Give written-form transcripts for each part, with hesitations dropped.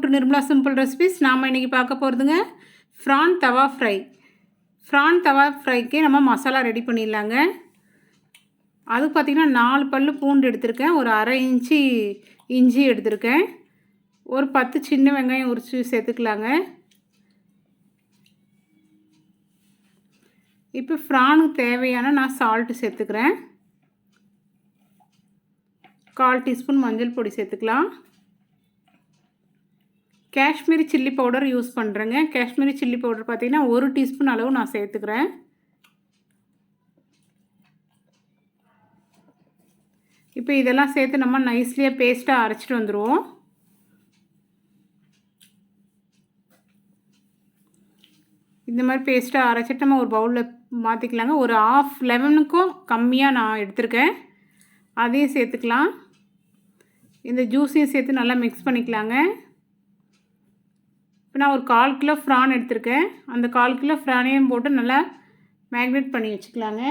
To Nirmala simple recipes. நாம் இன்றைக்கி பார்க்க போகிறதுங்க ப்ரான் தவா ஃப்ரை. ப்ரான் தவா ஃப்ரைக்கு நம்ம மசாலா ரெடி பண்ணிடலாங்க. அதுக்கு பார்த்திங்கன்னா 4 பல்லு பூண்டு எடுத்திருக்கேன், ஒரு அரை இன்ச்சு இஞ்சி எடுத்திருக்கேன், ஒரு 10 சின்ன வெங்காயம் உரித்து சேர்த்துக்கலாங்க. இப்போ ப்ரானுக்கு தேவையான நான் சால்ட்டு சேர்த்துக்கிறேன். 1/4 டீஸ்பூன் மஞ்சள் பொடி சேர்த்துக்கலாம். காஷ்மீரி சில்லி பவுடர் யூஸ் பண்ணுறேங்க. காஷ்மீரி சில்லி பவுடர் பார்த்திங்கன்னா 1 டீஸ்பூன் அளவு நான் சேர்த்துக்கிறேன். இப்போ இதெல்லாம் சேர்த்து நம்ம நைஸ்லியாக பேஸ்ட்டாக அரைச்சிட்டு வந்துடுவோம். இந்த மாதிரி பேஸ்ட்டாக அரைச்சிட்டு நம்ம ஒரு பவுலில் மாற்றிக்கலாங்க. ஒரு 1/2 லெமனுக்கும் கம்மியாக நான் எடுத்திருக்கேன், அதையும் சேர்த்துக்கலாம். இந்த ஜூஸையும் சேர்த்து நல்லா மிக்ஸ் பண்ணிக்கலாங்க. இப்போ நான் ஒரு 1/4 கிலோ ப்ரான் எடுத்திருக்கேன், அந்த 1/4 கிலோ ப்ரானையும் போட்டு நல்லா மேக்னேட் பண்ணி வச்சுக்கலாங்க.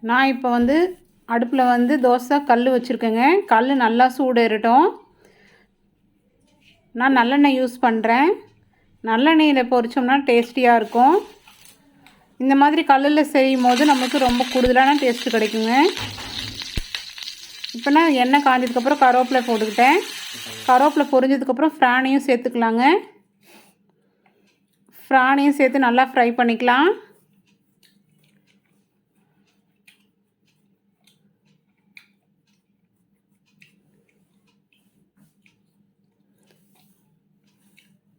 நான் இப்போ அடுப்பில் தோசை கல் வச்சுருக்கேங்க. கல் நல்லா சூடேறட்டும். நான் நல்லெண்ணெய் யூஸ் பண்ணுறேன். நல்லெண்ணெயில் பொரிச்சோம்னா டேஸ்டியாக இருக்கும். இந்த மாதிரி கல்லில் செய்யும் போது நமக்கு ரொம்ப கூடுதலான டேஸ்ட்டு கிடைக்குங்க. இப்போ நான் எண்ணெய் காஞ்சதுக்கப்புறம் கருவேப்பிலை போட்டுக்கிட்டேன். கருவேப்பிலை பொரிஞ்சதுக்கப்புறம் ப்ரானையும் சேர்த்துக்கலாங்க. ப்ரானையும் சேர்த்து நல்லா ஃப்ரை பண்ணிக்கலாம்.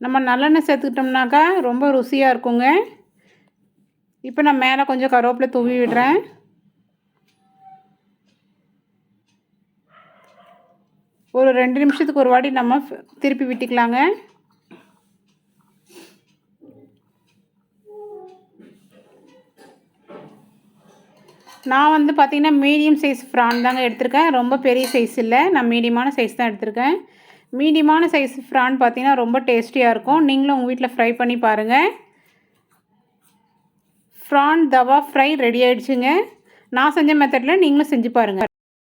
நம்ம நல்லெண்ணெய் சேர்த்துக்கிட்டோம்னாக்கா ரொம்ப ருசியாக இருக்குங்க. இப்போ நான் மேலே கொஞ்சம் கருவேப்பிலை தூவி விடுறேன். ஒரு 2 நிமிஷத்துக்கு ஒரு வாட்டி நம்ம திருப்பி விட்டுக்கலாங்க. நான் பார்த்திங்கன்னா மீடியம் சைஸ் ப்ரான் தாங்க எடுத்திருக்கேன். ரொம்ப பெரிய சைஸ் இல்லை, நான் மீடியமான சைஸ் தான் எடுத்திருக்கேன். மீடியமான சைஸ் ப்ரான் பார்த்திங்கன்னா ரொம்ப டேஸ்டியாக இருக்கும். நீங்களும் உங்கள் வீட்டில் ஃப்ரை பண்ணி பாருங்கள். ப்ரான் தவா ஃப்ரை ரெடி ஆகிடுச்சுங்க. நான் செஞ்ச மெத்தடில் நீங்களும் செஞ்சு பாருங்கள்.